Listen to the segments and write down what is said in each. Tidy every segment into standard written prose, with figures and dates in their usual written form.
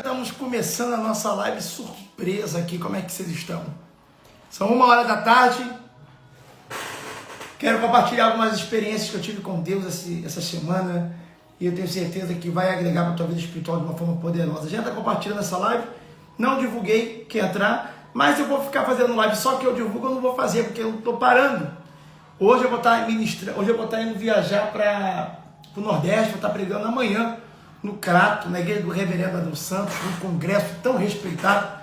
estamos começando a nossa live surpresa aqui. Como é que vocês estão? São 1h da tarde. Quero compartilhar algumas experiências que eu tive com Deus essa semana. E eu tenho certeza que vai agregar para a tua vida espiritual de uma forma poderosa. Já está compartilhando essa live. Não divulguei quem entrar, mas eu vou ficar fazendo live só que eu divulgo, eu não vou fazer, porque eu estou parando. Hoje eu vou estar ministrando, hoje eu vou estar indo viajar para o Nordeste, vou estar pregando amanhã no Crato, na igreja do Reverendo Adão Santos, um congresso tão respeitado,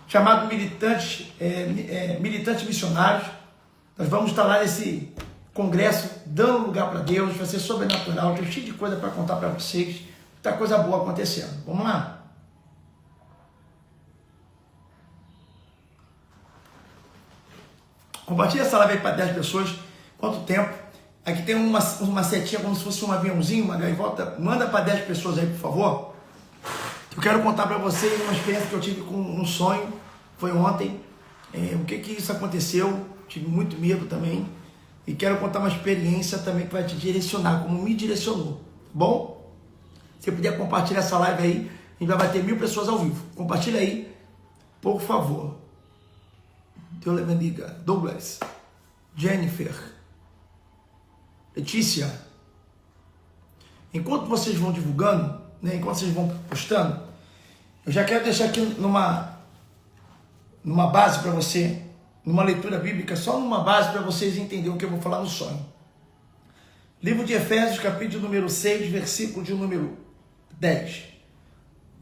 chamado Militantes Missionários. Nós vamos estar lá nesse congresso, dando lugar para Deus, vai ser sobrenatural, tem cheio de coisa para contar para vocês, muita coisa boa acontecendo. Vamos lá? Compartilha essa live aí para 10 pessoas. Quanto tempo? Aqui tem uma setinha como se fosse um aviãozinho, uma gaivota. Manda para 10 pessoas aí, por favor. Eu quero contar para vocês uma experiência que eu tive com um sonho. Foi ontem. O que isso aconteceu? Tive muito medo também. E quero contar uma experiência também que vai te direcionar, como me direcionou. Tá bom? Se você puder compartilhar essa live aí, a gente vai bater 1000 pessoas ao vivo. Compartilha aí, por favor. Deus lhe bendiga. Douglas, Jennifer, Letícia. Enquanto vocês vão divulgando, né, enquanto vocês vão postando, eu já quero deixar aqui numa base para você, numa leitura bíblica, só numa base para vocês entenderem o que eu vou falar no sonho. Livro de Efésios, capítulo número 6, versículo de número 10.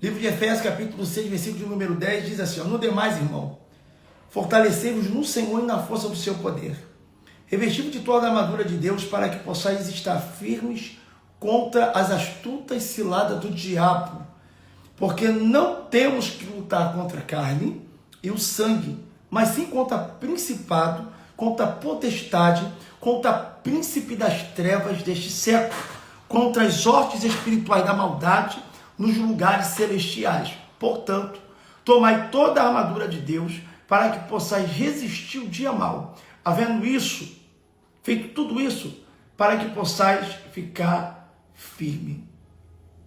Livro de Efésios, capítulo 6, versículo de número 10, diz assim: no demais, irmão, fortalecei-vos no Senhor e na força do seu poder. Revesti-vos de toda a armadura de Deus para que possais estar firmes contra as astutas ciladas do diabo. Porque não temos que lutar contra a carne e o sangue, mas sim contra principado, contra a potestade, contra a príncipe das trevas deste século, contra as hostes espirituais da maldade nos lugares celestiais. Portanto, tomai toda a armadura de Deus para que possais resistir o dia mau. Havendo isso, feito tudo isso, para que possais ficar firme.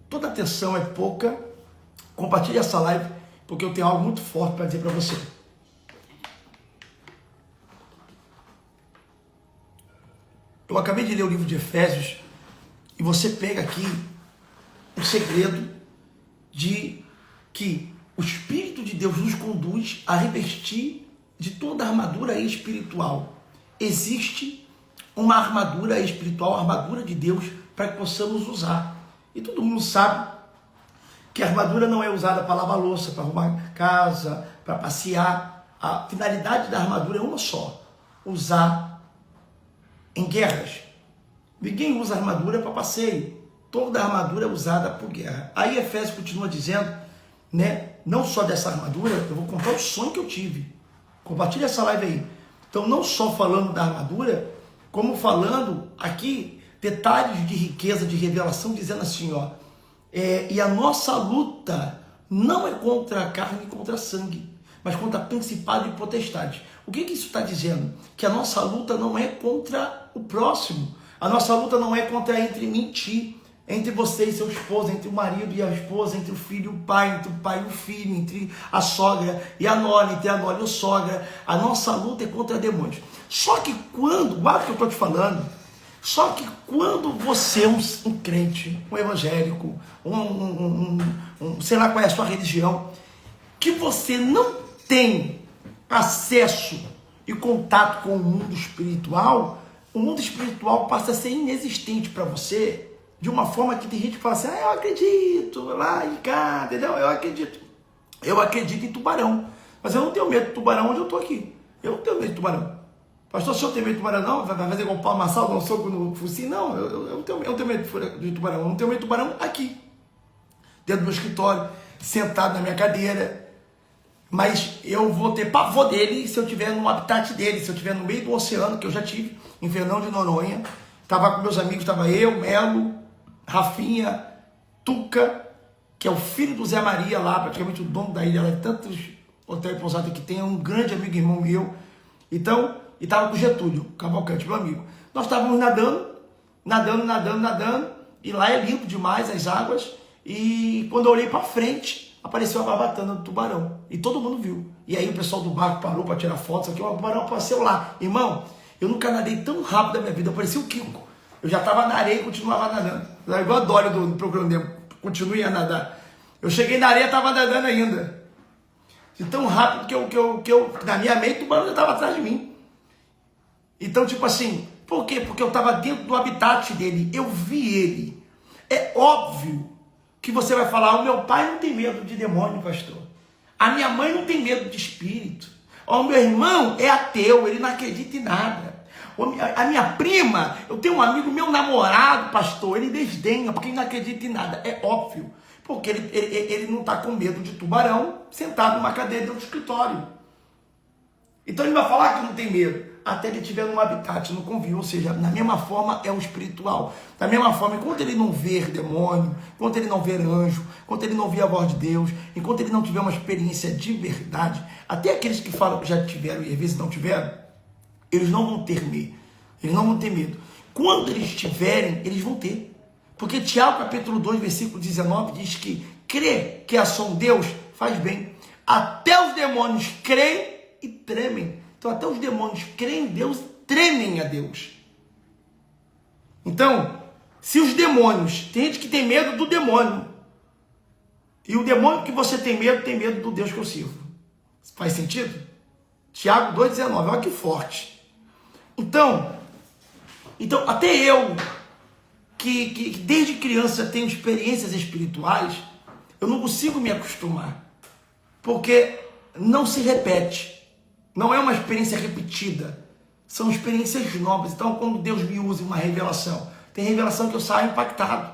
Toda atenção é pouca. Compartilhe essa live, porque eu tenho algo muito forte para dizer para você. Eu acabei de ler o livro de Efésios, e você pega aqui o segredo de que o Espírito de Deus nos conduz a revestir de toda a armadura espiritual. Existe uma armadura espiritual, a armadura de Deus, para que possamos usar. E todo mundo sabe que a armadura não é usada para lavar louça, para arrumar casa, para passear. A finalidade da armadura é uma só: usar em guerras. Ninguém usa armadura para passeio. Toda a armadura é usada por guerra. Aí Efésios continua dizendo, né? Não só dessa armadura, eu vou contar o sonho que eu tive. Compartilha essa live aí. Então, não só falando da armadura, como falando aqui detalhes de riqueza, de revelação, dizendo assim, ó, e a nossa luta não é contra a carne e contra a sangue, mas contra principado e potestade. O que isso está dizendo? Que a nossa luta não é contra o próximo. A nossa luta não é contra entre mim e ti, entre você e seu esposo, entre o marido e a esposa, entre o filho e o pai, entre o pai e o filho, entre a sogra e a nora, entre a nora e a sogra. A nossa luta é contra demônios. Só que quando, guarda o que eu estou te falando, só que quando você é um crente, um evangélico, sei lá qual é a sua religião, que você não tem acesso e contato com o mundo espiritual passa a ser inexistente para você, de uma forma que tem gente que fala assim, eu acredito, lá e cá, entendeu? Eu acredito em tubarão, mas eu não tenho medo de tubarão onde eu estou aqui. Eu não tenho medo de tubarão. Pastor, se eu tenho medo de tubarão, não? Vai fazer igual o pau amassado, dar um soco no focinho? Não, eu não tenho medo de tubarão. Eu não tenho medo de tubarão aqui, dentro do meu escritório, sentado na minha cadeira. Mas eu vou ter pavor dele se eu estiver no habitat dele, se eu estiver no meio do oceano, que eu já tive, em Fernão de Noronha. Estava com meus amigos, estava eu, Melo, Rafinha, Tuca, que é o filho do Zé Maria lá, praticamente o dono da ilha, lá, tantos hotéis e pousadas que tem, é um grande amigo, irmão meu. Então, e estava com o Getúlio Cavalcante, meu amigo. Nós estávamos nadando, e lá é limpo demais as águas, e quando eu olhei para frente, apareceu a barbatana do tubarão. E todo mundo viu. E aí o pessoal do barco parou para tirar foto. Isso aqui, o tubarão apareceu lá. Irmão, eu nunca nadei tão rápido na minha vida. Eu parecia o Kiko. Eu já estava na areia e continuava nadando. Era igual a Dory do Procurando Nemo. Continue a nadar. Eu cheguei na areia e estava nadando ainda. De tão rápido que eu na minha mente, o tubarão já estava atrás de mim. Então, tipo assim, por quê? Porque eu estava dentro do habitat dele. Eu vi ele. É óbvio que você vai falar, o meu pai não tem medo de demônio, pastor. A minha mãe não tem medo de espírito. O meu irmão é ateu, ele não acredita em nada. A minha prima, eu tenho um amigo, meu namorado, pastor, ele desdenha, porque ele não acredita em nada. É óbvio, porque ele não está com medo de tubarão sentado numa cadeira dentro do escritório. Então ele vai falar que não tem medo, até ele estiver num habitat, no convívio, ou seja, na mesma forma é o espiritual. Da mesma forma, enquanto ele não ver demônio, enquanto ele não ver anjo, enquanto ele não ver a voz de Deus, enquanto ele não tiver uma experiência de verdade, até aqueles que falam que já tiveram e às vezes não tiveram, eles não vão ter medo. Eles não vão ter medo. Quando eles tiverem, eles vão ter. Porque Tiago capítulo 2, versículo 19 diz que crê que a ação de Deus faz bem. Até os demônios creem e tremem. Então até os demônios creem em Deus e tremem a Deus. Então, se os demônios, tem gente que tem medo do demônio. E o demônio que você tem medo do Deus que eu sirvo. Faz sentido? Tiago 2,19, olha que forte. Então até eu, que desde criança tenho experiências espirituais, eu não consigo me acostumar, porque não se repete, não é uma experiência repetida, são experiências novas. Então, quando Deus me usa em uma revelação, tem revelação que eu saio impactado.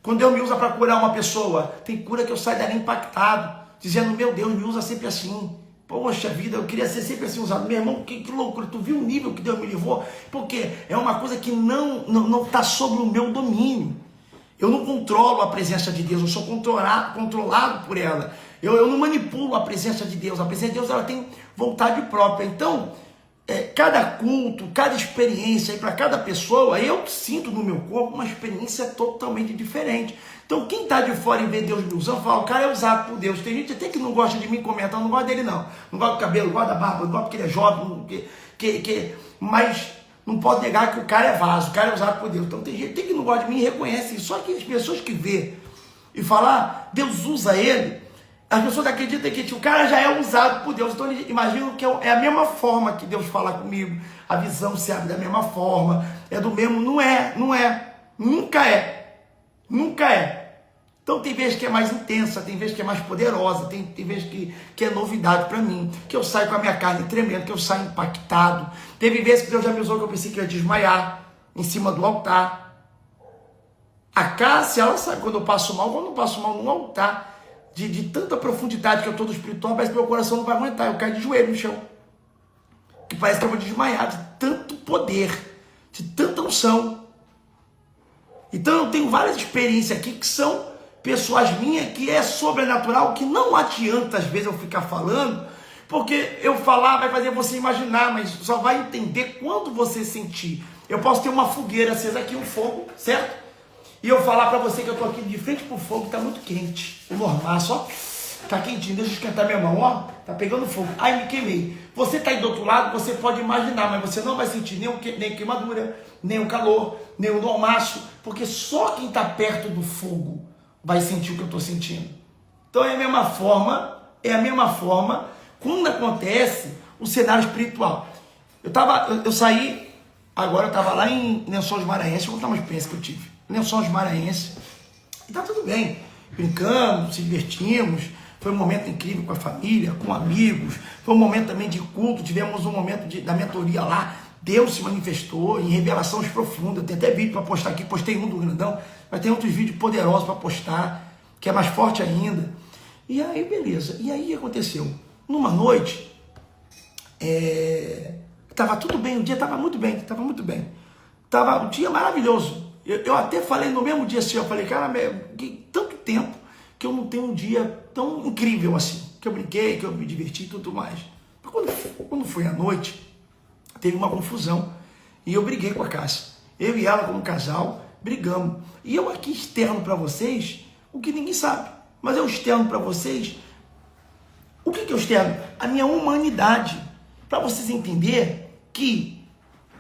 Quando Deus me usa para curar uma pessoa, tem cura que eu saio dali impactado, dizendo, meu Deus, me usa sempre assim. Poxa vida, eu queria ser sempre assim usado. Meu irmão, que loucura, tu viu o nível que Deus me levou? Porque é uma coisa que não está sobre o meu domínio. Eu não controlo a presença de Deus, eu sou controlado por ela. Eu não manipulo a presença de Deus. A presença de Deus, ela tem vontade própria. Então, cada culto, cada experiência, para cada pessoa, eu sinto no meu corpo uma experiência totalmente diferente. Então, quem está de fora e vê Deus me usando, fala, o cara é usado por Deus. Tem gente até que não gosta de mim comentar, não gosta dele não. Não gosta do cabelo, não gosta da barba, não gosta porque ele é jovem, mas não pode negar que o cara é vaso, o cara é usado por Deus. Então, tem gente que não gosta de mim e reconhece isso. Só que as pessoas que vê e falar, Deus usa ele, as pessoas acreditam que o cara já é usado por Deus. Então, eles imaginam que é a mesma forma que Deus fala comigo, a visão se abre da mesma forma, é do mesmo. Não é, nunca é. Nunca é. Então tem vezes que é mais intensa, tem vezes que é mais poderosa, tem vezes que é novidade para mim, que eu saio com a minha carne tremendo, que eu saio impactado. Teve vezes que Deus já me usou que eu pensei que eu ia desmaiar em cima do altar. A Cássia, ela sabe quando eu passo mal no altar, de tanta profundidade que eu estou no espiritual, parece que meu coração não vai aguentar, eu caio de joelho no chão. Que parece que eu vou desmaiar de tanto poder, de tanta unção. Então eu tenho várias experiências aqui que são pessoas minhas, que é sobrenatural, que não adianta às vezes eu ficar falando, porque eu falar vai fazer você imaginar, mas só vai entender quando você sentir. Eu posso ter uma fogueira acesa aqui, um fogo, certo? E eu falar para você que eu estou aqui de frente pro fogo, está muito quente. O mormaço, ó, tá quentinho, deixa eu esquentar minha mão, ó, tá pegando fogo. Ai, me queimei. Você está aí do outro lado, você pode imaginar, mas você não vai sentir nem queimadura, nem o calor, nem o mormaço, porque só quem está perto do fogo vai sentir o que eu estou sentindo. Então é a mesma forma quando acontece o cenário espiritual. Eu saí, agora eu estava lá em Lençóis Maranhenses, vou contar uma experiência que eu tive. Lençóis Maranhenses, e tá tudo bem, brincamos, se divertimos, foi um momento incrível com a família, com amigos, foi um momento também de culto, tivemos um momento da mentoria lá, Deus se manifestou em revelações profundas. Tem até vídeo para postar aqui, postei um do grandão, mas tem outros vídeos poderosos para postar, que é mais forte ainda. E aí, beleza. E aí, o que aconteceu? Numa noite, estava tudo bem, o dia estava muito bem, Estava um dia maravilhoso. Eu até falei no mesmo dia assim, eu falei, cara, que tanto tempo que eu não tenho um dia tão incrível assim, que eu brinquei, que eu me diverti e tudo mais. Mas quando foi à noite, teve uma confusão e eu briguei com a Cássia. Eu e ela como casal brigamos. E eu aqui externo para vocês o que ninguém sabe, mas eu externo para vocês, o que eu externo? A minha humanidade, para vocês entenderem que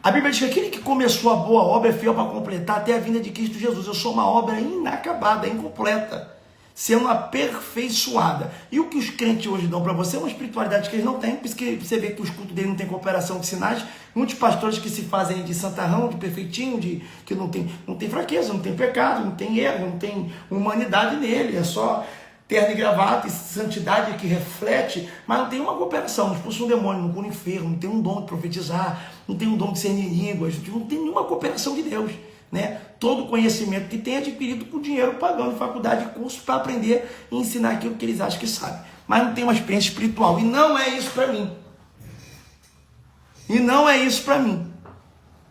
a Bíblia diz que aquele que começou a boa obra é fiel para completar até a vinda de Cristo Jesus. Eu sou uma obra inacabada, incompleta, sendo aperfeiçoada. E o que os crentes hoje dão para você é uma espiritualidade que eles não têm, por isso que você vê que os cultos dele não tem cooperação de sinais. Muitos pastores que se fazem de santarrão, de perfeitinho, que não tem fraqueza, não tem pecado, não tem erro, não tem humanidade nele, é só terno e gravata e santidade que reflete, mas não tem uma cooperação, não expulsa um demônio, não cura um enfermo, não tem um dom de profetizar, não tem um dom de discernir línguas, não tem nenhuma cooperação de Deus, né? Todo conhecimento que tem é adquirido por dinheiro, pagando faculdade e curso para aprender e ensinar aquilo que eles acham que sabem, mas não tem uma experiência espiritual, e não é isso para mim. E não é isso para mim,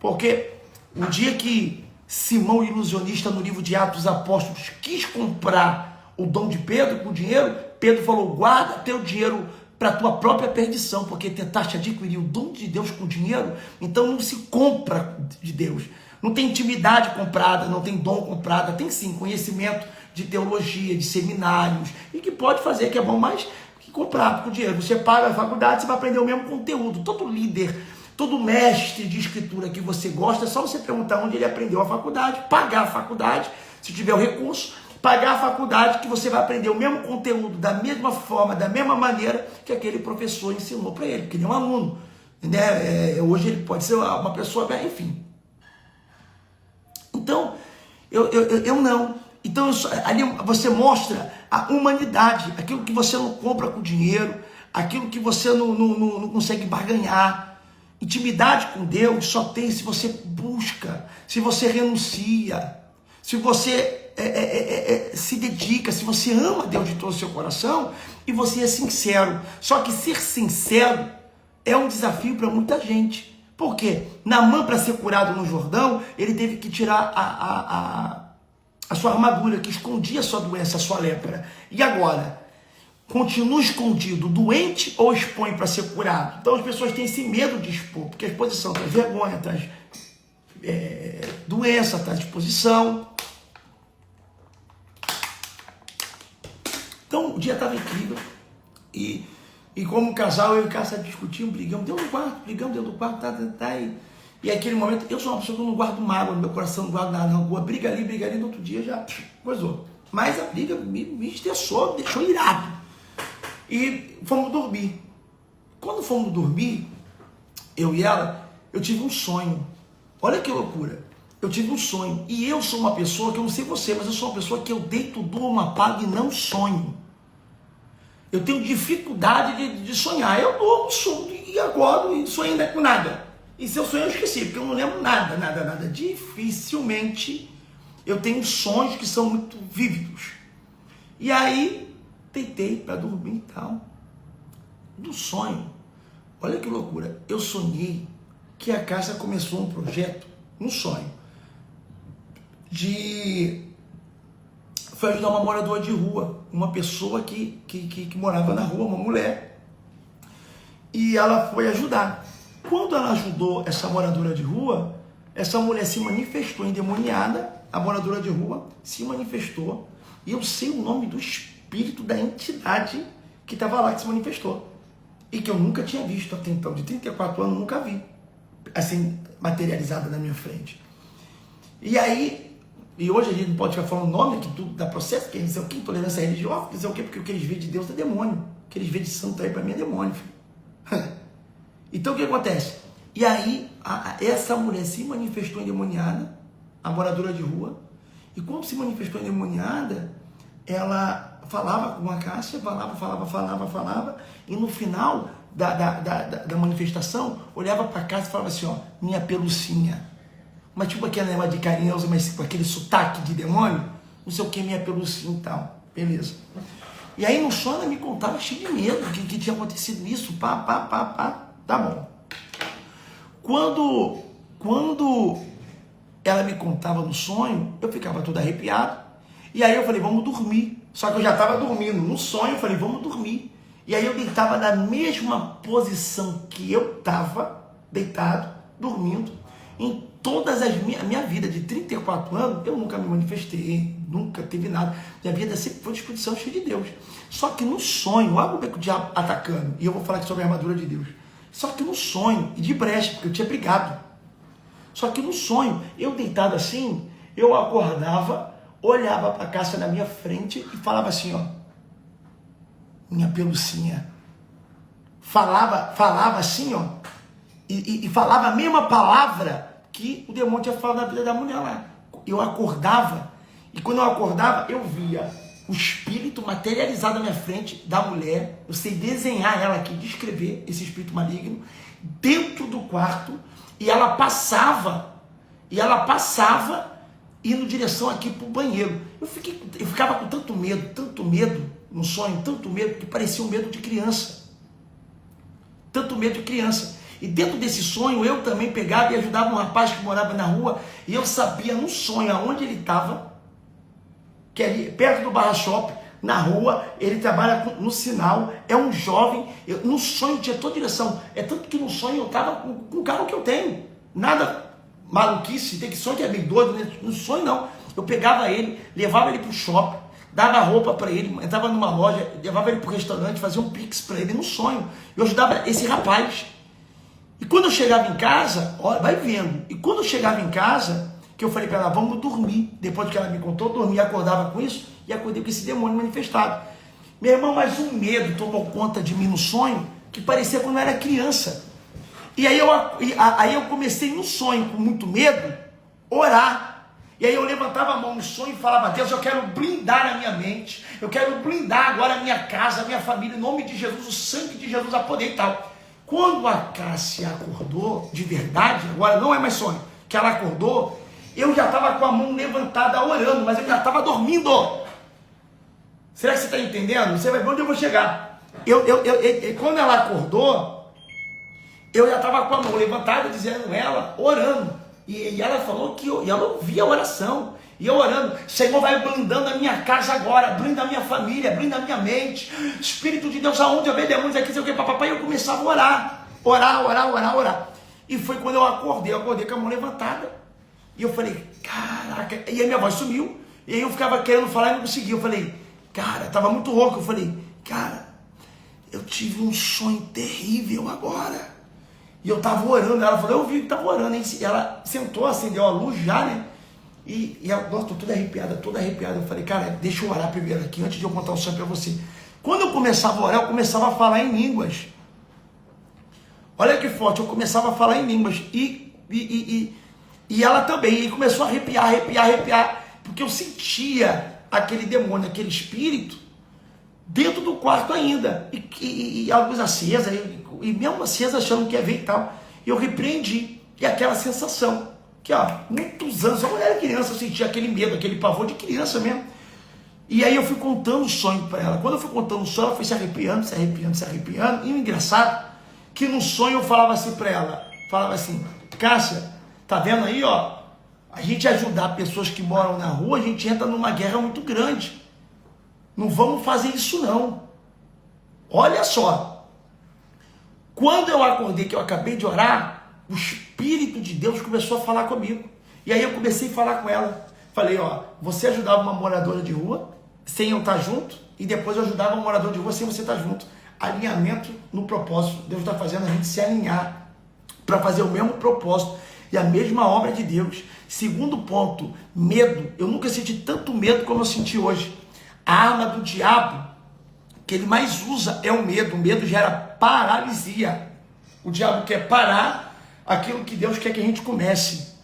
porque o dia que Simão, ilusionista, no livro de Atos dos Apóstolos, quis comprar o dom de Pedro com dinheiro, Pedro falou: guarda teu dinheiro para tua própria perdição, porque tentaste adquirir o dom de Deus com dinheiro, então não se compra de Deus. Não tem intimidade comprada, não tem dom comprada, tem sim conhecimento de teologia, de seminários, e que pode fazer, que é bom, mas que comprar com dinheiro. Você paga a faculdade, você vai aprender o mesmo conteúdo. Todo líder, todo mestre de escritura que você gosta, é só você perguntar onde ele aprendeu a faculdade, pagar a faculdade, se tiver o recurso, pagar a faculdade, que você vai aprender o mesmo conteúdo, da mesma forma, da mesma maneira que aquele professor ensinou para ele, que ele é um aluno, né? Hoje ele pode ser uma pessoa, enfim. Então, eu não. Então, ali você mostra a humanidade, aquilo que você não compra com dinheiro, aquilo que você não consegue barganhar. Intimidade com Deus só tem se você busca, se você renuncia, se você se dedica, se você ama Deus de todo o seu coração e você é sincero. Só que ser sincero é um desafio para muita gente. Por quê? Naamã, para ser curado no Jordão, ele teve que tirar a sua armadura, que escondia a sua doença, a sua lepra. E agora? Continua escondido, doente, ou expõe para ser curado? Então as pessoas têm esse medo de expor, porque a exposição traz vergonha, traz doença, traz exposição. Então o dia estava incrível, e como casal, eu e o Cássio discutimos, brigamos dentro do quarto, e aquele momento, eu sou uma pessoa que eu não guardo mágoa no meu coração, não guardo nada, não, briga ali, no outro dia já coisou. Mas a briga me estressou, me deixou irado. E fomos dormir. Quando fomos dormir, eu e ela, eu tive um sonho. Olha que loucura. Eu tive um sonho. E eu sou uma pessoa que, eu não sei você, mas eu sou uma pessoa que eu deito, durmo, apago e não sonho. Eu tenho dificuldade de sonhar. Eu durmo, sonho e acordo e sonho ainda com nada. E se eu sonho, eu esqueci, porque eu não lembro nada. Dificilmente eu tenho sonhos que são muito vívidos. E aí, deitei para dormir e tal. Do sonho, olha que loucura, eu sonhei que a casa começou um projeto, um sonho, foi ajudar uma moradora de rua, uma pessoa que morava na rua, uma mulher, e ela foi ajudar. Quando ela ajudou essa moradora de rua, essa mulher se manifestou endemoniada, a moradora de rua se manifestou, e eu sei o nome do espírito da entidade que estava lá, que se manifestou, e que eu nunca tinha visto até então, de 34 anos, nunca vi, assim, materializada na minha frente. E aí, e hoje a gente não pode ficar falando nome, que tudo dá processo, que dizer o que, intolerância religiosa, dizer o que, porque o que eles veem de Deus é demônio, o que eles veem de santo aí para mim é demônio, filho. Então o que acontece? E aí, essa mulher se manifestou endemoniada, a moradora de rua, e quando se manifestou endemoniada, ela falava com a Cássia, falava, e no final da manifestação, olhava para a Cássia e falava assim, ó, minha pelucinha. Mas tipo aquele negócio de carinhoso, mas com aquele sotaque de demônio, não sei o que, minha pelucinha e tal, beleza. E aí no sonho ela me contava cheio de medo, que tinha acontecido isso, tá bom. Quando ela me contava no sonho, eu ficava todo arrepiado, e aí eu falei, vamos dormir. Só que eu já estava dormindo. No sonho eu falei, vamos dormir. E aí eu deitava na mesma posição que eu estava deitado, dormindo. Em todas a minha vida de 34 anos, eu nunca me manifestei, nunca teve nada. Minha vida sempre foi disposição cheia de Deus. Só que no sonho, olha como é que o diabo atacando, e eu vou falar aqui sobre a armadura de Deus. Só que no sonho, e de brecha, porque eu tinha brigado. Só que no sonho, eu deitado assim, eu acordava, olhava para a Cássia na minha frente e falava assim, ó, minha pelucinha. Falava assim, ó, e falava a mesma palavra que o demônio tinha falado na vida da mulher lá. Eu acordava, e quando eu acordava, eu via o espírito materializado na minha frente da mulher. Eu sei desenhar ela aqui, descrever esse espírito maligno dentro do quarto, e ela passava indo em direção aqui para o banheiro. Eu ficava com tanto medo no sonho, tanto medo, que parecia um medo de criança. Tanto medo de criança. E dentro desse sonho, eu também pegava e ajudava um rapaz que morava na rua, e eu sabia no sonho aonde ele estava, que é ali perto do Barra Shop, na rua, ele trabalha no sinal, é um jovem, no sonho tinha toda direção, é tanto que no sonho eu estava com o carro que eu tenho, nada maluquice, tem que sonho que é bem doido, né? No sonho não, eu pegava ele, levava ele para o shopping, dava roupa para ele, entrava numa loja, levava ele para o restaurante, fazia um pix para ele no sonho, eu ajudava esse rapaz. E quando eu chegava em casa, olha, vai vendo, e quando eu chegava em casa, que eu falei para ela, vamos dormir, depois que ela me contou, eu dormi, acordava com isso, e acordei com esse demônio manifestado. Meu irmão, mas um medo tomou conta de mim no sonho, que parecia quando eu era criança. E aí eu comecei no sonho, com muito medo, orar. E aí eu levantava a mão no sonho e falava, Deus, eu quero blindar a minha mente, eu quero blindar agora a minha casa, a minha família, em nome de Jesus, o sangue de Jesus a poder e tal. Quando a Cássia acordou, de verdade, agora não é mais sonho, que ela acordou, eu já estava com a mão levantada orando, mas eu já estava dormindo. Será que você está entendendo? Você vai ver onde eu vou chegar. Quando ela acordou, eu já estava com a mão levantada, dizendo ela, orando. E ela falou que ela ouvia a oração. E eu orando, Senhor, vai blindando a minha casa agora, blinda a minha família, blinda a minha mente. Espírito de Deus, aonde eu vejo demônios aqui, sei o que, papai, eu começava a orar. E foi quando eu acordei com a mão levantada. E eu falei, caraca, e aí minha voz sumiu. E aí eu ficava querendo falar e não conseguia. Eu falei, cara, tava muito rouco. Eu falei, cara, eu tive um sonho terrível agora. E eu tava orando, ela falou, eu vi que tava orando. E ela sentou, acendeu a luz já, né? E ela, nossa, tô toda arrepiada. Eu falei, cara, deixa eu orar primeiro aqui, antes de eu contar o sonho pra você. Quando eu começava a orar, eu começava a falar em línguas. Olha que forte, eu começava a falar em línguas. E ela também, e começou a arrepiar, porque eu sentia aquele demônio, aquele espírito, dentro do quarto ainda. E a luz acesa, e mesmo acesa achando que ia ver e tal. E eu repreendi, e aquela sensação. Que, ó, muitos anos, quando eu era criança, eu sentia aquele medo, aquele pavor de criança mesmo. E aí eu fui contando o sonho para ela. Quando eu fui contando o sonho, ela foi se arrepiando. E o engraçado, que no sonho eu falava assim para ela, falava assim, Cássia, tá vendo aí, ó, a gente ajudar pessoas que moram na rua, a gente entra numa guerra muito grande. Não vamos fazer isso não. Olha só, quando eu acordei, que eu acabei de orar, o Espírito de Deus começou a falar comigo. E aí eu comecei a falar com ela. Falei, ó, você ajudava uma moradora de rua, sem eu estar junto, e depois eu ajudava um morador de rua sem você estar junto. Alinhamento no propósito. Deus está fazendo a gente se alinhar para fazer o mesmo propósito e a mesma obra de Deus. Segundo ponto, medo. Eu nunca senti tanto medo como eu senti hoje. A arma do diabo que ele mais usa é o medo. O medo gera paralisia. O diabo quer parar aquilo que Deus quer que a gente comece.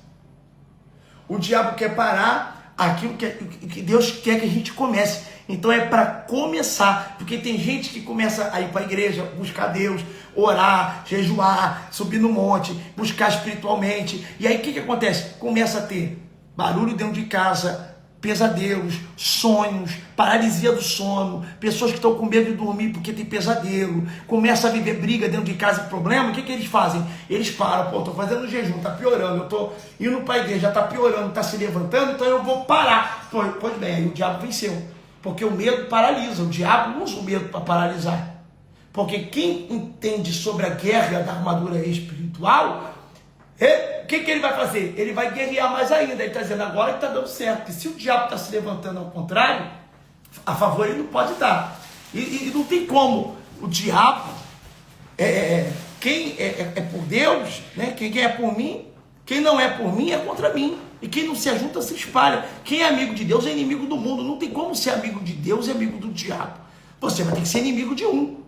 O diabo quer parar aquilo que Deus quer que a gente comece. Então é para começar, porque tem gente que começa a ir para a igreja, buscar Deus, orar, jejuar, subir no monte, buscar espiritualmente. E aí o que acontece? Começa a ter barulho dentro de casa, pesadelos, sonhos, paralisia do sono, pessoas que estão com medo de dormir porque tem pesadelo, começa a viver briga dentro de casa e problema. O que eles fazem? Eles param, pô, estou fazendo jejum, está piorando, eu estou indo para a igreja, está piorando, está se levantando, então eu vou parar. Pois bem, aí o diabo venceu, porque o medo paralisa, o diabo não usa o medo para paralisar, porque quem entende sobre a guerra da armadura espiritual O que ele vai fazer? Ele vai guerrear mais ainda. Ele está dizendo agora que está dando certo. Porque se o diabo está se levantando ao contrário, a favor ele não pode dar. E não tem como. O diabo, quem é por Deus, né? Quem é por mim, quem não é por mim é contra mim. E quem não se ajunta se espalha. Quem é amigo de Deus é inimigo do mundo. Não tem como ser amigo de Deus e amigo do diabo. Você vai ter que ser inimigo de um.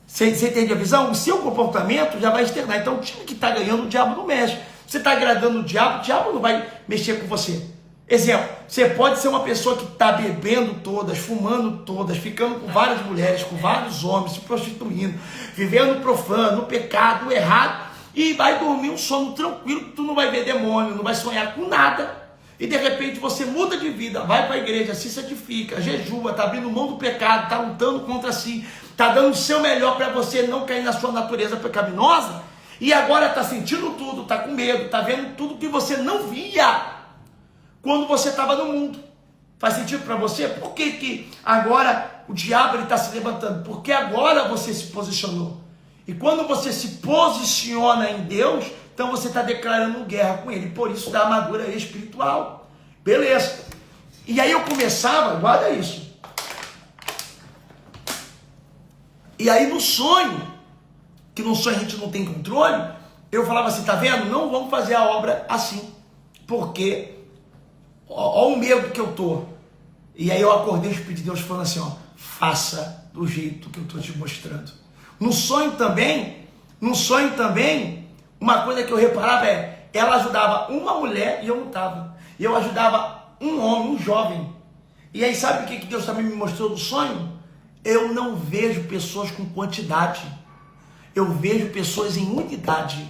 Você entende a visão? O seu comportamento já vai externar. Então o time que está ganhando, o diabo não mexe. Você está agradando o diabo não vai mexer com você. Exemplo, você pode ser uma pessoa que está bebendo todas, fumando todas, ficando com várias mulheres, com vários homens, se prostituindo, vivendo profano, no pecado, no errado, e vai dormir um sono tranquilo, que tu não vai ver demônio, não vai sonhar com nada. E de repente você muda de vida, vai para a igreja, se santifica, jejua, está abrindo mão do pecado, está lutando contra si, está dando o seu melhor para você não cair na sua natureza pecaminosa, e agora está sentindo tudo, está com medo, está vendo tudo que você não via quando você estava no mundo. Faz sentido para você? Por que agora o diabo está se levantando? Porque agora você se posicionou. E quando você se posiciona em Deus, então você está declarando guerra com ele. Por isso da armadura espiritual. Beleza. E aí eu começava, guarda isso. E aí no sonho, que no sonho a gente não tem controle, eu falava assim, tá vendo? Não vamos fazer a obra assim. Porque, ó o medo que eu tô. E aí eu acordei o Espírito de Deus falando assim, ó, faça do jeito que eu tô te mostrando. No sonho também, uma coisa que eu reparava ela ajudava uma mulher e eu não estava. E eu ajudava um homem, um jovem. E aí sabe o que Deus também me mostrou no sonho? Eu não vejo pessoas com quantidade. Eu vejo pessoas em unidade.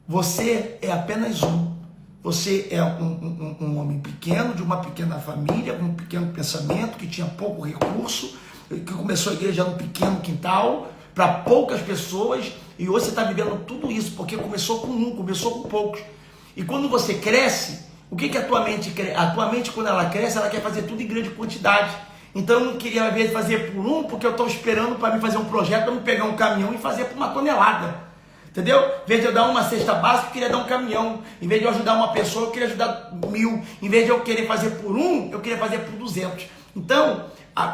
Você é apenas um. Você é um homem pequeno, de uma pequena família, com um pequeno pensamento, que tinha pouco recurso, que começou a igreja num pequeno quintal, para poucas pessoas, e hoje você está vivendo tudo isso, porque começou com um, começou com poucos. E quando você cresce, o que a tua mente cresce? A tua mente, quando ela cresce, ela quer fazer tudo em grande quantidade. Então eu não queria, às vezes, fazer por um, porque eu estou esperando para me fazer um projeto, para me pegar um caminhão e fazer por 1 tonelada. Entendeu? Em vez de eu dar uma cesta básica, eu queria dar um caminhão. Em vez de eu ajudar uma pessoa, eu queria ajudar 1000. Em vez de eu querer fazer por um, eu queria fazer por 200. Então,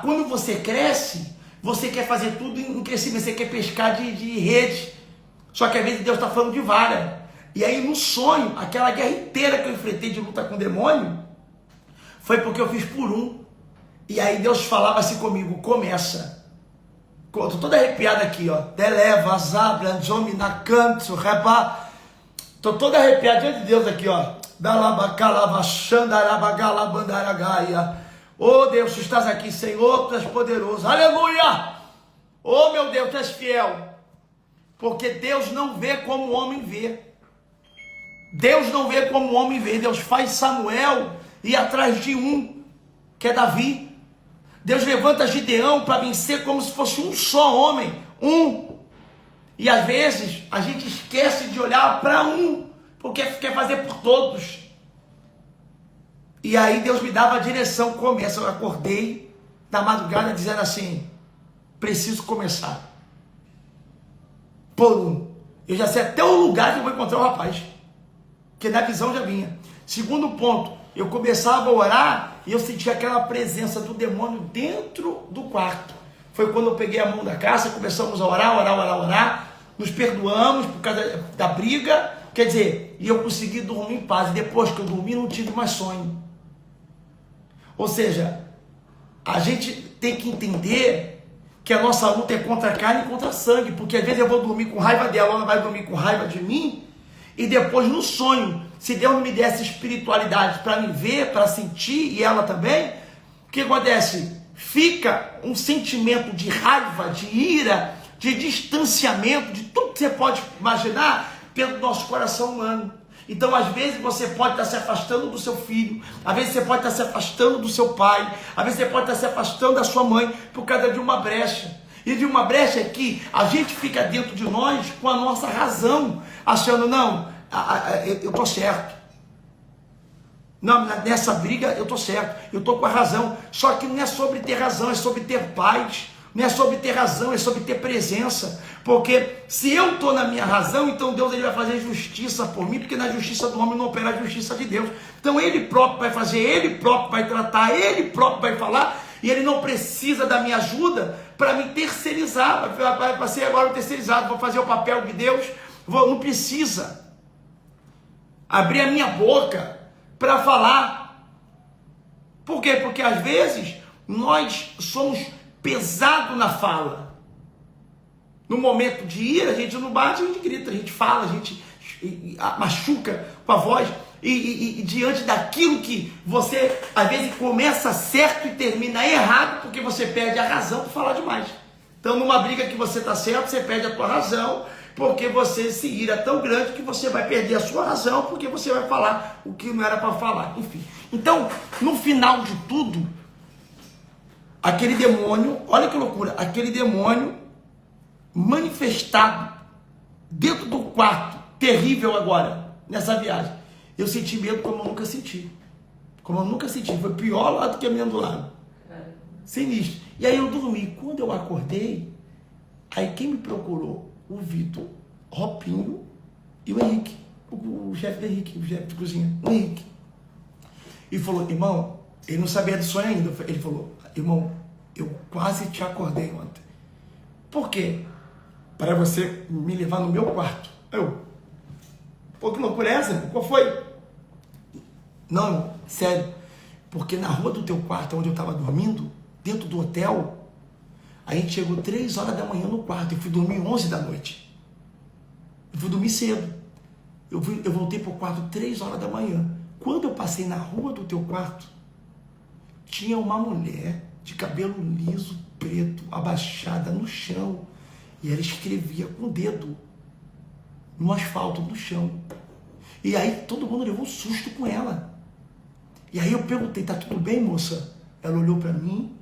quando você cresce, você quer fazer tudo em crescimento, você quer pescar de rede. Só que às vezes Deus está falando de vara. E aí no sonho, aquela guerra inteira que eu enfrentei de luta com o demônio, foi porque eu fiz por um. E aí Deus falava assim comigo, começa. Estou todo arrepiado aqui, ó. Deleva, zabra, domina, canto, reba. Estou todo arrepiado diante de Deus aqui, ó. Dalabacalava, xandarabagalabandaragaia. Oh Deus, tu estás aqui, Senhor, tu és poderoso. Aleluia! Oh meu Deus, tu és fiel. Porque Deus não vê como o homem vê. Deus não vê como o homem vê. Deus faz Samuel ir atrás de um, que é Davi. Deus levanta Gideão para vencer como se fosse um só homem. Um. E às vezes a gente esquece de olhar para um, porque quer fazer por todos. E aí Deus me dava a direção, começa. Eu acordei na madrugada dizendo assim, preciso começar. Por um. Eu já sei até o lugar que eu vou encontrar o rapaz. Porque na visão já vinha. Segundo ponto, eu começava a orar e eu sentia aquela presença do demônio dentro do quarto. Foi quando eu peguei a mão da Cássia, começamos a orar. Nos perdoamos por causa da briga. Quer dizer, e eu consegui dormir em paz. E depois que eu dormi, não tive mais sonho. Ou seja, a gente tem que entender que a nossa luta é contra a carne e contra a sangue. Porque às vezes eu vou dormir com raiva dela, ela vai dormir com raiva de mim. E depois no sonho, se Deus não me desse espiritualidade para me ver, para sentir, e ela também, o que acontece? Fica um sentimento de raiva, de ira, de distanciamento, de tudo que você pode imaginar pelo nosso coração humano. Então, às vezes, você pode estar se afastando do seu filho, às vezes você pode estar se afastando do seu pai, às vezes você pode estar se afastando da sua mãe por causa de uma brecha. E de uma brecha que a gente fica dentro de nós com a nossa razão, achando, não, eu estou certo. Não, nessa briga eu estou certo, eu estou com a razão. Só que não é sobre ter razão, é sobre ter paz. Não é sobre ter razão, é sobre ter presença. Porque se eu estou na minha razão, então Deus ele vai fazer justiça por mim, porque na justiça do homem não opera a justiça de Deus. Então ele próprio vai fazer, ele próprio vai tratar, ele próprio vai falar, e ele não precisa da minha ajuda para me terceirizar, vai ser agora terceirizado, vou fazer o papel de Deus, não precisa abrir a minha boca para falar. Por quê? Porque às vezes nós somos pesados na fala. No momento de ira, a gente não bate, a gente grita, a gente fala, a gente machuca com a voz. E diante daquilo que você, às vezes, começa certo e termina errado, porque você perde a razão por falar demais. Então, numa briga que você está certo, você perde a tua razão, porque você se ira tão grande que você vai perder a sua razão, porque você vai falar o que não era para falar. Enfim. Então, no final de tudo, aquele demônio, olha que loucura, aquele demônio manifestado dentro do quarto, terrível agora, nessa viagem. Eu senti medo como eu nunca senti. Como eu nunca senti. Foi pior lá do que a minha do lado. Sinistro. E aí eu dormi. Quando eu acordei, aí quem me procurou? O Vitor, Ropinho e o Henrique. O chefe do Henrique, o chefe de cozinha. O Henrique. E falou, irmão, ele não sabia do sonho ainda. Ele falou, irmão, eu quase te acordei ontem. Por quê? Para você me levar no meu quarto. Pô, que loucura é essa? Qual foi? Não, sério. Porque na rua do teu quarto, onde eu estava dormindo, dentro do hotel, a gente chegou 3 horas da manhã no quarto. Eu fui dormir 11 da noite. Eu fui dormir cedo. Eu voltei para o quarto 3 horas da manhã. Quando eu passei na rua do teu quarto, tinha uma mulher de cabelo liso, preto, abaixada no chão. E ela escrevia com o dedo no asfalto, no chão. E aí todo mundo levou um susto com ela. E aí eu perguntei, tá tudo bem, moça? Ela olhou para mim,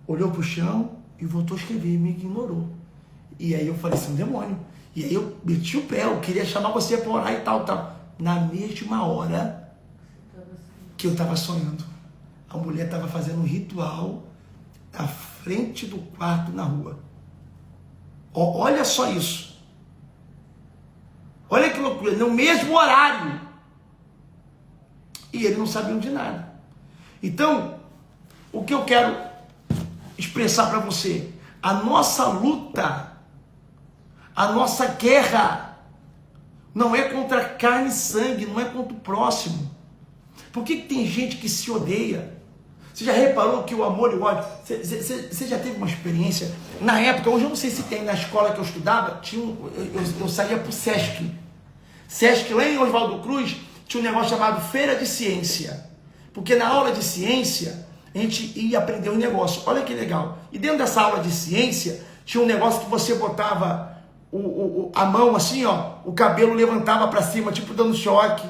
olhou pro chão e voltou a escrever, e me ignorou. E aí eu falei assim, um demônio. E aí eu meti o pé, eu queria chamar você para orar e tal. Na mesma hora que eu estava sonhando, a mulher estava fazendo um ritual na frente do quarto na rua. Olha só isso. Olha que loucura, no mesmo horário. E eles não sabiam de nada. Então, o que eu quero expressar para você, a nossa luta, a nossa guerra, não é contra carne e sangue, não é contra o próximo. Por que tem gente que se odeia? Você já reparou que o amor e o ódio... Você já teve uma experiência? Na época, hoje eu não sei se tem, na escola que eu estudava, eu saía para o Sesc. Sesc, lá em Oswaldo Cruz, tinha um negócio chamado Feira de Ciência. Porque na aula de ciência, a gente ia aprender um negócio. Olha que legal. E dentro dessa aula de ciência, tinha um negócio que você botava a mão assim, ó, o cabelo levantava para cima, tipo dando choque.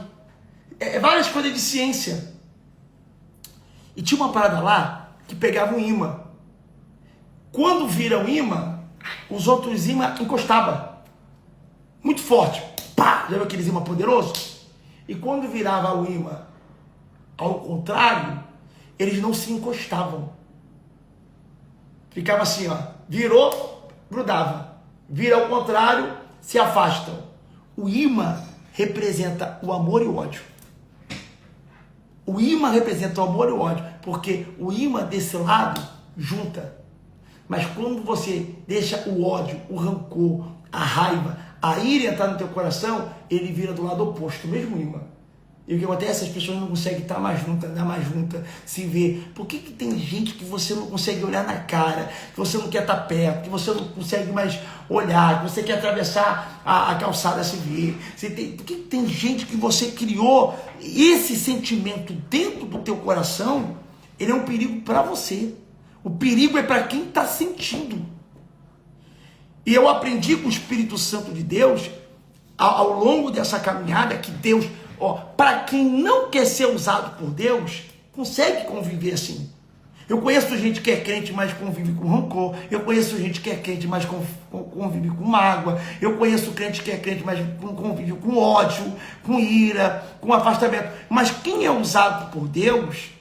Várias coisas de ciência. E tinha uma parada lá que pegava um imã. Quando vira o imã, os outros imãs encostavam. Muito forte. Pá! Já viu aqueles imãs poderosos? E quando virava o imã ao contrário, eles não se encostavam. Ficava assim, ó. Virou, grudava. Vira ao contrário, se afastam. O imã representa o amor e o ódio. O imã representa o amor e o ódio, porque o imã desse lado junta. Mas quando você deixa o ódio, o rancor, a raiva, a ira entrar no teu coração, ele vira do lado oposto, o mesmo imã. E o que acontece? As pessoas não conseguem estar mais juntas, andar mais juntas, se ver. Por que tem gente que você não consegue olhar na cara, que você não quer estar perto, que você não consegue mais olhar, que você quer atravessar a calçada, se ver? Por que tem gente que você criou esse sentimento dentro do teu coração? Ele é um perigo para você. O perigo é para quem está sentindo. E eu aprendi com o Espírito Santo de Deus, ao longo dessa caminhada, que Deus... para quem não quer ser usado por Deus, consegue conviver assim. Eu conheço gente que é crente, mas convive com rancor. Eu conheço gente que é crente, mas convive com mágoa. Eu conheço crente que é crente, mas convive com ódio, com ira, com afastamento. Mas quem é usado por Deus,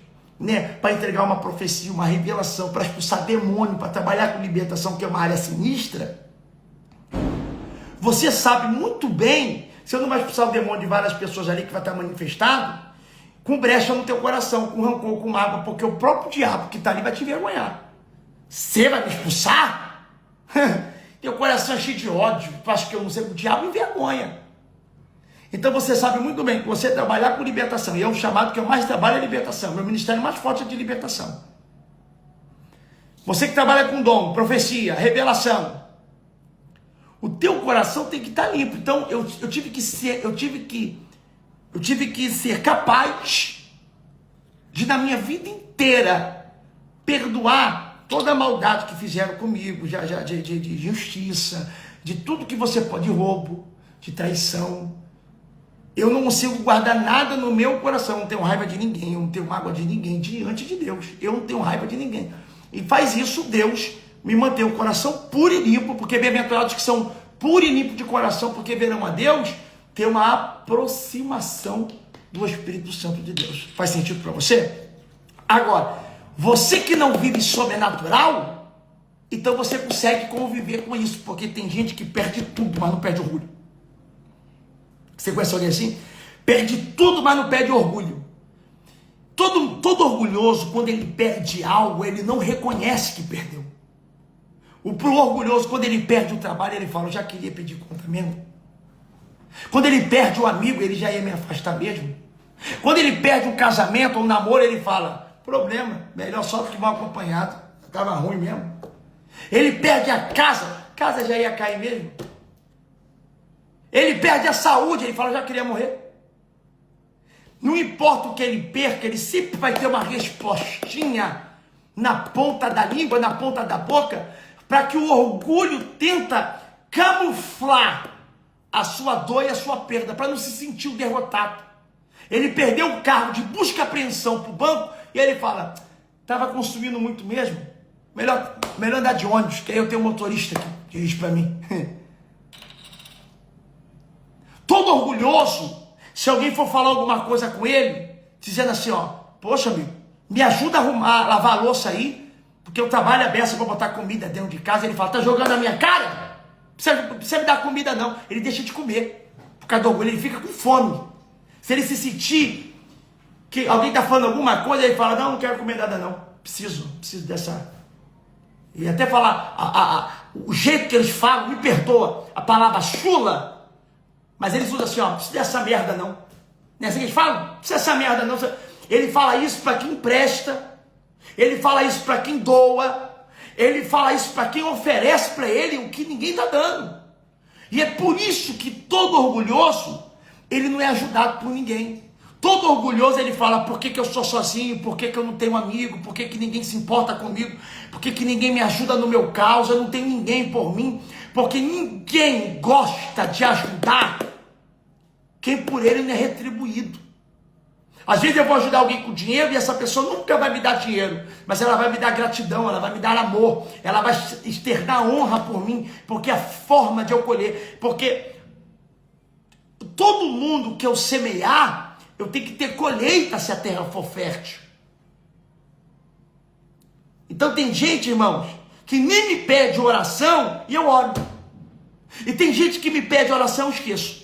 né, para entregar uma profecia, uma revelação, para expulsar demônio, para trabalhar com libertação, que é uma área sinistra, você sabe muito bem, você não vai expulsar o demônio de várias pessoas ali que vai estar manifestado, com brecha no teu coração, com rancor, com mágoa, porque o próprio diabo que está ali vai te envergonhar. Você vai me expulsar? Teu coração é cheio de ódio, tu acha que eu não sei, o diabo envergonha. Então você sabe muito bem que você trabalhar com libertação, e é o chamado que eu mais trabalho é libertação, meu ministério mais forte é de libertação. Você que trabalha com dom, profecia, revelação, o teu coração tem que estar limpo. Então eu tive que ser capaz de, na minha vida inteira, perdoar toda a maldade que fizeram comigo, de injustiça, de tudo que você pode, de roubo, de traição. Eu não consigo guardar nada no meu coração, eu não tenho raiva de ninguém, eu não tenho mágoa de ninguém diante de Deus. Eu não tenho raiva de ninguém. E faz isso Deus me manter o coração puro e limpo, porque bem-aventurados que são puros e limpos de coração, porque verão a Deus, ter uma aproximação do Espírito Santo de Deus. Faz sentido para você? Agora, você que não vive sobrenatural, então você consegue conviver com isso, porque tem gente que perde tudo, mas não perde orgulho. Você conhece alguém assim? Perde tudo, mas não perde orgulho. Todo orgulhoso, quando ele perde algo, ele não reconhece que perdeu. Pro orgulhoso, quando ele perde o trabalho, ele fala, eu já queria pedir conta mesmo. Quando ele perde o amigo, ele já ia me afastar mesmo. Quando ele perde um casamento ou um namoro, ele fala, problema, melhor só do que mal acompanhado. Estava ruim mesmo. Ele perde a casa já ia cair mesmo. Ele perde a saúde, ele fala, já queria morrer. Não importa o que ele perca, ele sempre vai ter uma respostinha na ponta da língua, na ponta da boca, para que o orgulho tenta camuflar a sua dor e a sua perda, para não se sentir um derrotado. Ele perdeu o carro de busca e apreensão para o banco, e ele fala, estava consumindo muito mesmo, melhor andar de ônibus, que aí eu tenho um motorista que diz para mim. Todo orgulhoso, se alguém for falar alguma coisa com ele, dizendo assim, ó, poxa amigo, me ajuda a arrumar, lavar a louça aí, porque eu trabalho a beça para botar comida dentro de casa, ele fala, tá jogando na minha cara? Não precisa me dar comida não, ele deixa de comer, por causa do orgulho, ele fica com fome. Se ele se sentir que alguém tá falando alguma coisa, ele fala, não quero comer nada não, preciso dessa... E até falar, o jeito que eles falam, me perdoa, a palavra chula, mas eles usam assim, ó, não precisa dessa merda não. Não é assim que eles falam? Não precisa dessa merda não. Ele fala isso para quem empresta, ele fala isso para quem doa, ele fala isso para quem oferece para ele o que ninguém está dando. E é por isso que todo orgulhoso, ele não é ajudado por ninguém. Todo orgulhoso, ele fala, por que eu sou sozinho, por que eu não tenho amigo, por que ninguém se importa comigo, por que ninguém me ajuda no meu caos, eu não tenho ninguém por mim, porque ninguém gosta de ajudar quem por ele não é retribuído. Às vezes eu vou ajudar alguém com dinheiro e essa pessoa nunca vai me dar dinheiro, mas ela vai me dar gratidão, ela vai me dar amor, ela vai externar honra por mim, porque é a forma de eu colher, porque todo mundo que eu semear, eu tenho que ter colheita se a terra for fértil. Então tem gente, irmãos, que nem me pede oração e eu oro. E tem gente que me pede oração e eu esqueço.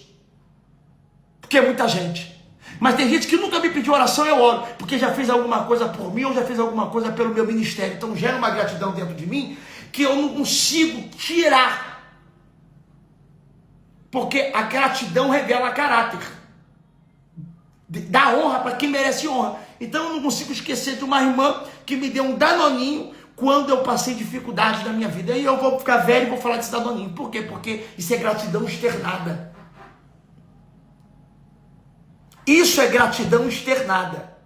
Porque é muita gente. Mas tem gente que nunca me pediu oração e eu oro, porque já fez alguma coisa por mim ou já fez alguma coisa pelo meu ministério. Então gera uma gratidão dentro de mim que eu não consigo tirar. Porque a gratidão revela caráter. Dá honra para quem merece honra. Então eu não consigo esquecer de uma irmã que me deu um danoninho quando eu passei dificuldades na minha vida. E eu vou ficar velho e vou falar desse danoninho. Por quê? Porque isso é gratidão externada. Isso é gratidão externada.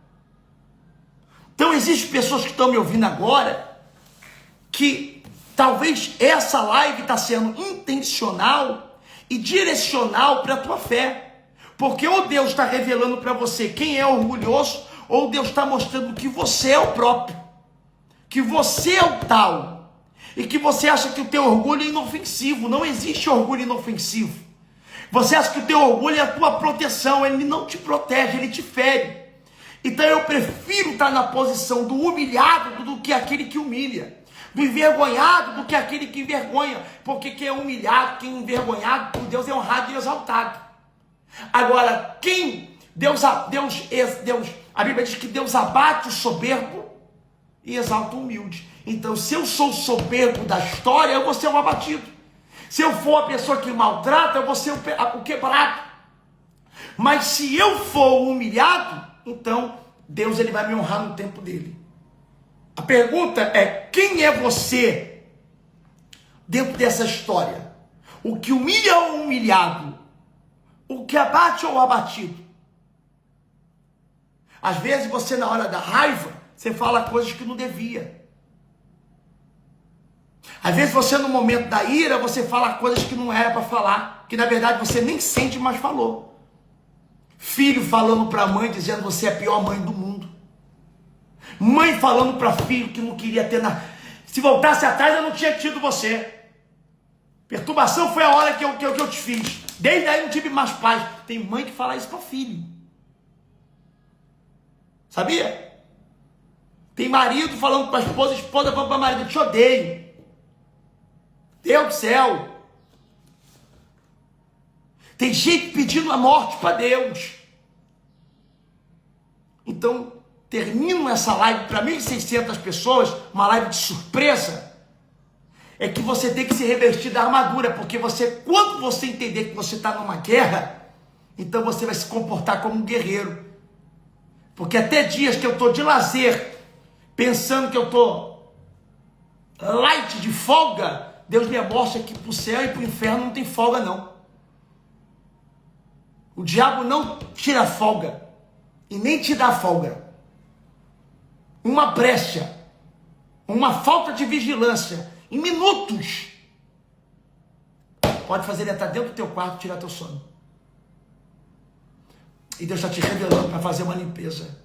Então existem pessoas que estão me ouvindo agora que talvez essa live está sendo intencional e direcional para a tua fé. Porque ou Deus está revelando para você quem é orgulhoso, ou Deus está mostrando que você é o próprio, que você é o tal, e que você acha que o teu orgulho é inofensivo. Não existe orgulho inofensivo. Você acha que o teu orgulho é a tua proteção, ele não te protege, ele te fere. Então eu prefiro estar na posição do humilhado do que aquele que humilha. Do envergonhado do que aquele que envergonha. Porque quem é humilhado, quem é envergonhado, por Deus é honrado e exaltado. Agora, a Bíblia diz que Deus abate o soberbo e exalta o humilde. Então, se eu sou o soberbo da história, eu vou ser o abatido. Se eu for a pessoa que maltrata, eu vou ser o quebrado. Mas se eu for o humilhado, então Deus ele vai me honrar no tempo dele. A pergunta é: quem é você dentro dessa história? O que humilha ou o humilhado? O que abate ou o abatido? Às vezes você, na hora da raiva, você fala coisas que não devia. Às vezes você, no momento da ira, você fala coisas que não era para falar, que na verdade você nem sente, mas falou. Filho falando para a mãe, dizendo: você é a pior mãe do mundo. Mãe falando para filho que não queria ter nada. Se voltasse atrás, eu não tinha tido você. Perturbação foi a hora que eu te fiz. Desde aí não tive mais paz. Tem mãe que fala isso para filho. Sabia? Tem marido falando para a esposa falando para o marido: eu te odeio. Deus do céu. Tem gente pedindo a morte para Deus. Então, termino essa live para 1.600 pessoas, uma live de surpresa. É que você tem que se revestir da armadura, porque quando você entender que você está numa guerra, então você vai se comportar como um guerreiro. Porque até dias que eu estou de lazer, pensando que eu estou light de folga, Deus me mostra que para o céu e para o inferno não tem folga não. O diabo não tira folga e nem te dá folga. Uma brecha, uma falta de vigilância, em minutos, pode fazer ele entrar dentro do teu quarto e tirar teu sono. E Deus está te revelando para fazer uma limpeza.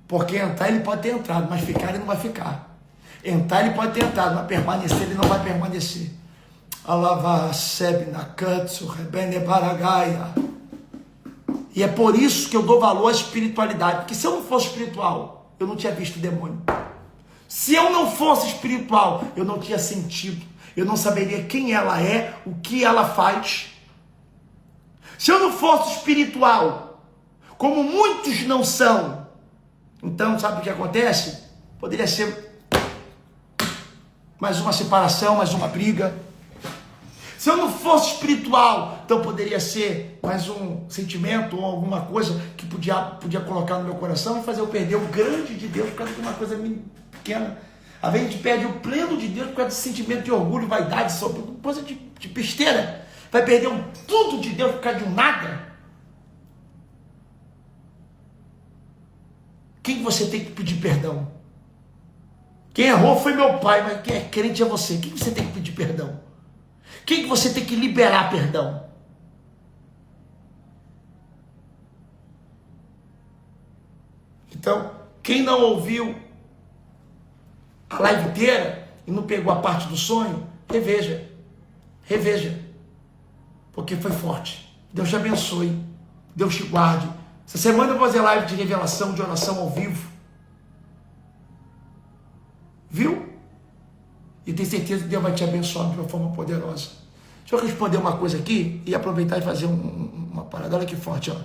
Porque entrar ele pode ter entrado, mas ficar ele não vai ficar. Entrar ele pode ter entrado, mas permanecer ele não vai permanecer. Alava sebe na katsu rebene baragaia. E é por isso que eu dou valor à espiritualidade. Porque se eu não fosse espiritual, eu não tinha visto o demônio. Se eu não fosse espiritual, eu não tinha sentido. Eu não saberia quem ela é, o que ela faz. Se eu não fosse espiritual, como muitos não são, então sabe o que acontece? Poderia ser mais uma separação, mais uma briga. Se eu não fosse espiritual, então poderia ser mais um sentimento ou alguma coisa que podia colocar no meu coração e fazer eu perder o grande de Deus por causa de uma coisa pequena. Às vezes a gente perde o pleno de Deus por causa de sentimento de orgulho, vaidade, coisa de besteira. Vai perder o tudo de Deus por causa de um nada. Quem você tem que pedir perdão? Quem errou foi meu pai, mas quem é crente é você. Quem você tem que pedir perdão? Quem você tem que liberar perdão? Então, quem não ouviu a live inteira e não pegou a parte do sonho, reveja. Reveja. Porque foi forte. Deus te abençoe. Deus te guarde. Essa semana eu vou fazer live de revelação, de oração ao vivo. Viu? E tenho certeza que Deus vai te abençoar de uma forma poderosa. Deixa eu responder uma coisa aqui e aproveitar e fazer uma parada. Olha que forte, ó.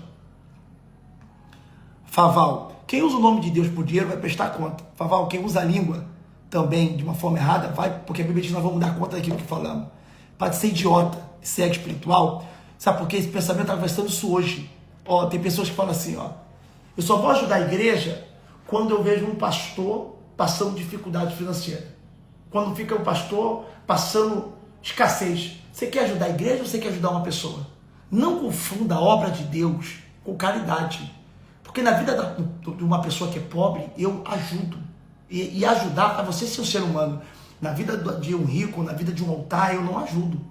Faval. Quem usa o nome de Deus por dinheiro vai prestar conta. Faval, quem usa a língua também de uma forma errada, vai, porque a Bíblia diz que nós vamos dar conta daquilo que falamos. Pode ser idiota, cego espiritual. Sabe por que esse pensamento está conversando isso hoje? Ó, tem pessoas que falam assim, ó. Eu só vou ajudar a igreja quando eu vejo um pastor passando dificuldade financeira. Quando fica um pastor passando escassez. Você quer ajudar a igreja ou você quer ajudar uma pessoa? Não confunda a obra de Deus com caridade. Porque na vida de uma pessoa que é pobre, eu ajudo. E ajudar para você ser um ser humano. Na vida de um rico, na vida de um altar, eu não ajudo.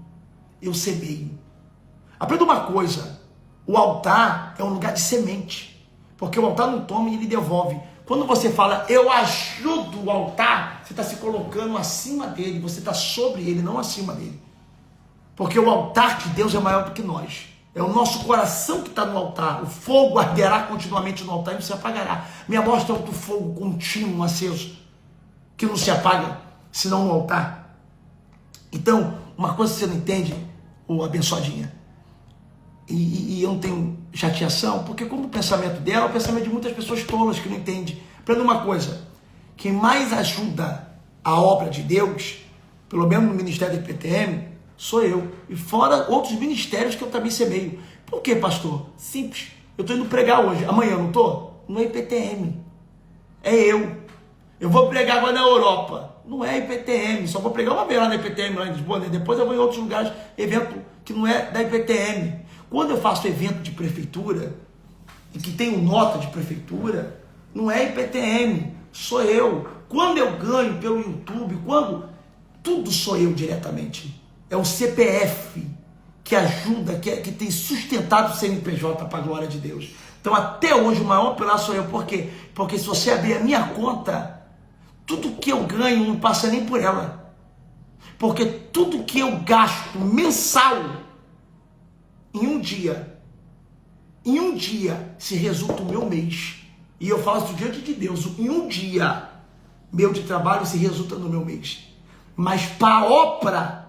Eu semeio. Aprenda uma coisa. O altar é um lugar de semente. Porque o altar não toma e ele devolve. Quando você fala, eu ajudo o altar, você está se colocando acima dele. Você está sobre ele, não acima dele. Porque o altar de Deus é maior do que nós. É o nosso coração que está no altar. O fogo arderá continuamente no altar e não se apagará. Minha mostra é outro fogo contínuo, aceso, que não se apaga, senão no altar. Então, uma coisa que você não entende, ô abençoadinha, e eu não tenho chateação, porque como o pensamento dela é o pensamento de muitas pessoas tolas que não entendem. Aprenda uma coisa, quem mais ajuda a obra de Deus, pelo menos no ministério do IPTM, sou eu. E fora outros ministérios que eu também semeio. Por quê, pastor? Simples. Eu estou indo pregar hoje. Amanhã eu não estou? Não é IPTM. É eu. Eu vou pregar agora na Europa. Não é IPTM. Só vou pregar uma vez lá na IPTM, lá em Lisboa. Depois eu vou em outros lugares, evento que não é da IPTM. Quando eu faço evento de prefeitura, e que tenho nota de prefeitura, não é IPTM. Sou eu. Quando eu ganho pelo YouTube, tudo sou eu diretamente. É o CPF que ajuda, que tem sustentado o CNPJ para a glória de Deus. Então, até hoje, o maior pilar sou eu. Por quê? Porque se você abrir a minha conta, tudo que eu ganho não passa nem por ela. Porque tudo que eu gasto mensal, em um dia, se resulta o meu mês. E eu falo isso diante de Deus. Em um dia, meu de trabalho se resulta no meu mês. Mas para a obra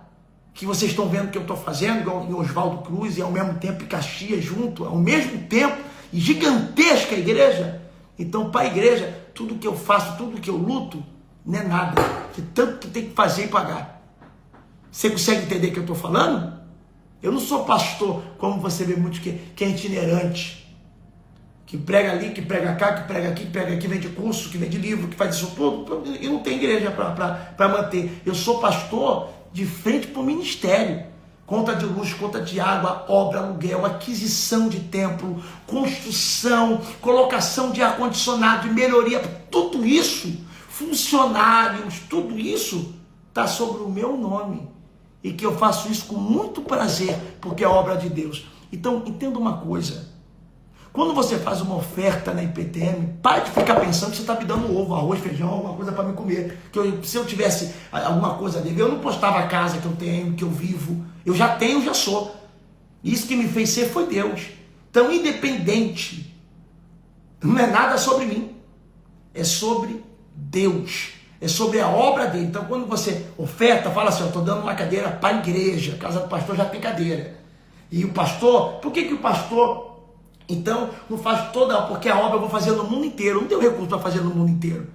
que vocês estão vendo que eu estou fazendo, igual em Oswaldo Cruz, e ao mesmo tempo em Caxias junto, ao mesmo tempo, e gigantesca a igreja. Então, para a igreja, tudo que eu faço, tudo que eu luto, não é nada. De tanto que tem que fazer e pagar. Você consegue entender o que eu estou falando? Eu não sou pastor, como você vê muito que é itinerante. Que prega ali, que prega cá, que prega aqui, que prega aqui, vende curso, que vende livro, que faz isso tudo. Eu não tenho igreja para manter. Eu sou pastor de frente para o ministério. Conta de luz, conta de água, obra, aluguel, aquisição de templo, construção, colocação de ar-condicionado, de melhoria, tudo isso, funcionários, tudo isso está sobre o meu nome. E que eu faço isso com muito prazer, porque é obra de Deus. Então, entenda uma coisa. Quando você faz uma oferta na IPTM, pare de ficar pensando que você está me dando ovo, arroz, feijão, alguma coisa para me comer. Se eu tivesse alguma coisa dele, eu não postava a casa que eu tenho, que eu vivo. Eu já tenho, já sou. Isso que me fez ser foi Deus. Então, independente, não é nada sobre mim. É sobre Deus. É sobre a obra dele. Então, quando você oferta, fala assim, eu estou dando uma cadeira para a igreja. A casa do pastor já tem cadeira. E o pastor, por que o pastor... Então, não faz toda, porque a obra eu vou fazer no mundo inteiro. Eu não tenho recurso para fazer no mundo inteiro.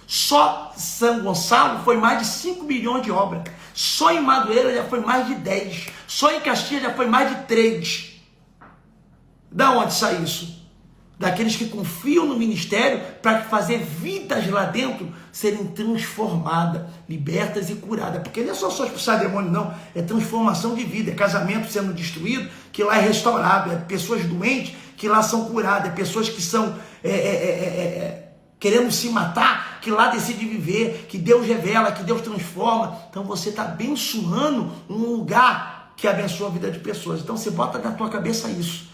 Só São Gonçalo foi mais de 5 milhões de obras. Só em Madureira já foi mais de 10. Só em Caxias já foi mais de 3. Da onde sai isso? Daqueles que confiam no ministério para fazer vidas lá dentro serem transformadas, libertas e curadas. Porque não é só expulsar demônio, não. É transformação de vida. É casamento sendo destruído, que lá é restaurado. É pessoas doentes, que lá são curadas. É pessoas que são querendo se matar, que lá decide viver, que Deus revela, que Deus transforma. Então você está abençoando um lugar que abençoa a vida de pessoas. Então você bota na tua cabeça isso.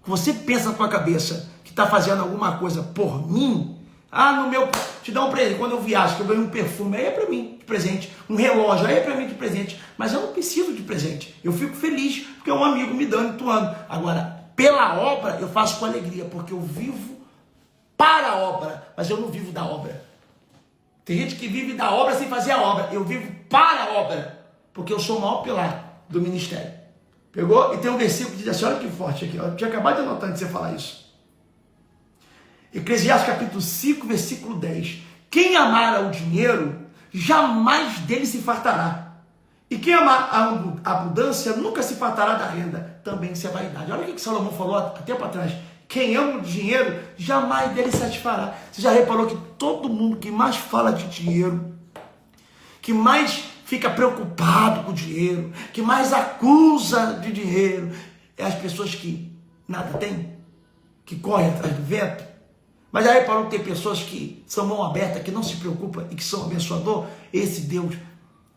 Você pensa na tua cabeça que está fazendo alguma coisa por mim, no meu, te dá um presente, quando eu viajo, que eu ganho um perfume, aí é para mim de presente, um relógio, aí é para mim de presente, mas eu não preciso de presente, eu fico feliz, porque é um amigo me dando, doando. Agora, pela obra, eu faço com alegria, porque eu vivo para a obra, mas eu não vivo da obra. Tem gente que vive da obra sem fazer a obra, eu vivo para a obra, porque eu sou o maior pilar do ministério. Pegou? E tem um versículo que diz assim, olha que forte aqui, eu tinha acabado de anotar antes de você falar isso. Eclesiastes capítulo 5, versículo 10. Quem amar ao dinheiro, jamais dele se fartará. E quem amar a abundância, nunca se fartará da renda. Também isso é vaidade. Olha o que Salomão falou há tempo atrás. Quem ama o dinheiro, jamais dele satisfará. Você já reparou que todo mundo que mais fala de dinheiro, que mais fica preocupado com o dinheiro, que mais acusa de dinheiro, é as pessoas que nada têm, que correm atrás do vento. Mas aí para não ter pessoas que são mão aberta, que não se preocupam e que são abençoador, esse Deus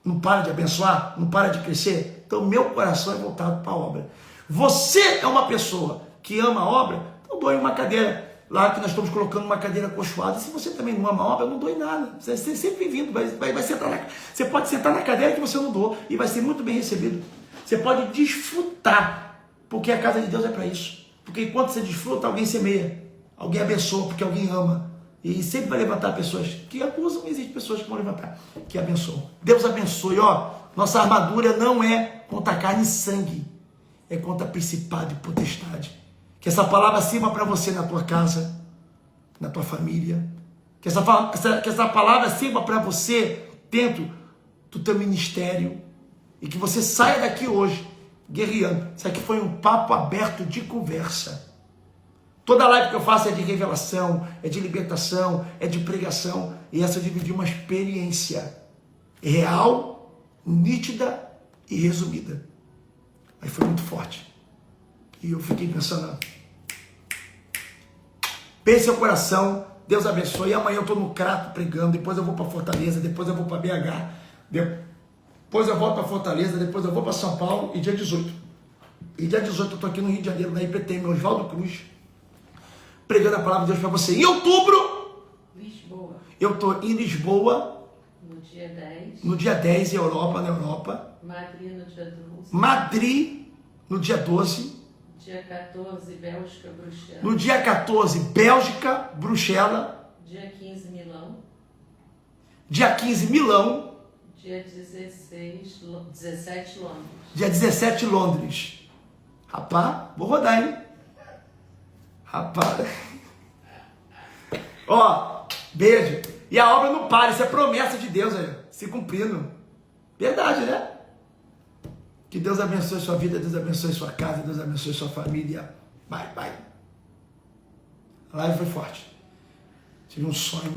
não para de abençoar, não para de crescer. Então meu coração é voltado para a obra. Você é uma pessoa que ama a obra, então doe uma cadeira. Lá que nós estamos colocando uma cadeira acolchoada. Se você também não ama a obra, não doe nada. Você é sempre bem-vindo. Vai sentar você pode sentar na cadeira que você não doou e vai ser muito bem recebido. Você pode desfrutar Porque a casa de Deus é para isso. Porque enquanto você desfruta, alguém semeia. Alguém abençoa, porque alguém ama. E sempre vai levantar pessoas que acusam, existem pessoas que vão levantar, que abençoam. Deus abençoe, ó. Nossa armadura não é contra carne e sangue, é contra principado e potestade. Que essa palavra sirva para você na tua casa, na tua família. Que essa palavra sirva para você dentro do teu ministério. E que você saia daqui hoje guerreando. Isso aqui foi um papo aberto de conversa. Toda live que eu faço é de revelação, é de libertação, é de pregação. E essa eu dividi uma experiência real, nítida e resumida. Mas foi muito forte. E eu fiquei pensando, pense seu coração, Deus abençoe. E amanhã eu estou no Crato pregando, depois eu vou para Fortaleza, depois eu vou para BH, depois eu volto para Fortaleza, depois eu vou para São Paulo e dia 18. E dia 18 eu estou aqui no Rio de Janeiro, na IPTM, Oswaldo Cruz, pregando a palavra de Deus para você. Em outubro, Lisboa. Eu estou em Lisboa. No dia 10. No dia 10, na Europa. Madrid no dia 12. Madrid, no dia 12. Dia 14, Bélgica, Bruxelas. No dia 14, Bélgica, Bruxelas. Dia 15, Milão. Dia 15, Milão. Dia 17, Londres. Dia 17, Londres. Rapaz, vou rodar, hein? Rapaz. Ó, beijo. E a obra não para, isso é promessa de Deus, aí, se cumprindo. Verdade, né? Que Deus abençoe sua vida, Deus abençoe sua casa, Deus abençoe sua família. Bye, bye. A live foi forte. Tive um sonho.